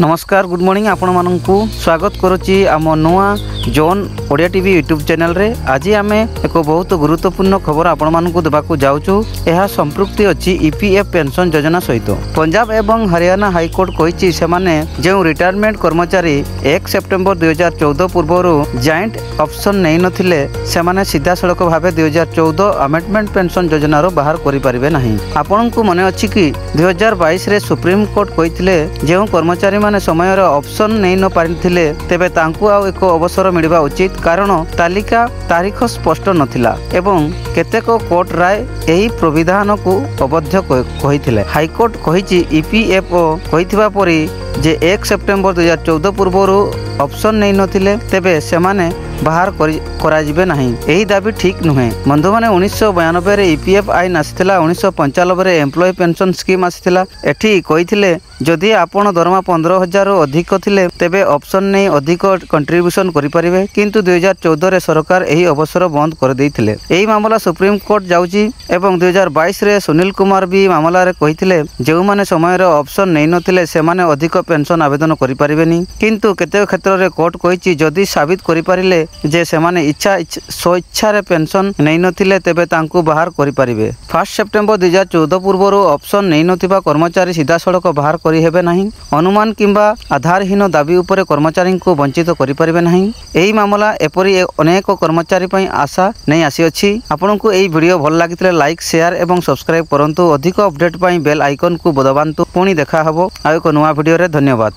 नमस्कार good morning आपण मानकु स्वागत करुच्ची आम नुआ zone Odia TV YouTube channel रे। आज आम एक बहुत गुरुत्वपूर्ण खबर आपण मानकु देबाकू जाउछु। यह संपृक्ति अछि ईपीएफ पेंशन योजना सहित। पंजाब एवं हरियाणा हाईकोर्ट कहिछि सेमाने जो रिटायरमेंट कर्मचारी 1 सेप्टेम्बर 2014 पूर्व जॉइंट ऑप्शन नै नथिले सेमाने सीधा सड़क भाव 2014 अमेंडमेंट पेंशन योजना रो बाहर करि परिबे नाही। आपनकु मने अछि कि 2022 रे सुप्रीम कोर्ट कहिथिले जो कर्मचारी माने समय ऑप्शन नहीं न पारिथिले तेबे तांकु आ एक अवसर मिलवा उचित, कारण तालिका तारीख स्पष्ट नथिला एवं केतेक कोर्ट राय एही प्रावधान को अवध्य कहिथिले। हाईकोर्ट कहिछि ईपीएफओ कहिथिबा परि जे 1 सेप्टेम्बर 2014 पूर्व ऑप्शन नहीं नथिले तेबे सेमाने बाहर कराजिबे नहीं। एही दाबी ठीक नुहे। बंधु माने 1992 रे ईपीएफ आईन आसिथिला। 1995 रे एम्प्लॉय पेंशन स्कीम आसिथिला। एठी कहिथिले जदि आपण दरमा 15,000 रु अधिक थिले तेबे ऑप्शन नहीं अधिक कंट्रीब्यूशन करि परिबे, किंतु 2014 रे सरकार एही अवसर बंद कर देइथिले। एही मामला सुप्रीम कोर्ट जाउची एवं 2022 रे सुनील कुमार भी मामला रे कहिथिले जेउ माने समय रे ऑप्शन नहीं नथिले सेमाने अधिक पेंशन आवेदन करि परिबेनी, किंतु केते क्षेत्र रे कोर्ट कहिछि जदि साबित करि परिले जे सेमाने स्वेच्छा रे पेंशन नहीं नथिले तेबे तांकु बाहर करि परिबे। 1 सेप्टेम्बर 2014 पूर्व ऑप्शन नहीं नथिबा कर्मचारी सीधा सड़क बाहर करि हेबे नहीं। अनुमान किंबा आधारहीन दाबी उपरे कर्मचारी को वंचित करि परिबे नहीं। एही मामला एपरि अनेक कर्मचारी पई आशा नहीं आसी अछि। आपनकु एही वीडियो भल लागितले लाइक शेयर एवं सब्सक्राइब करंतु। अधिक अपडेट पई बेल आइकन को दबांतु। पुणी देखा हबो आ एक नुवा वीडियो रे। धन्यवाद।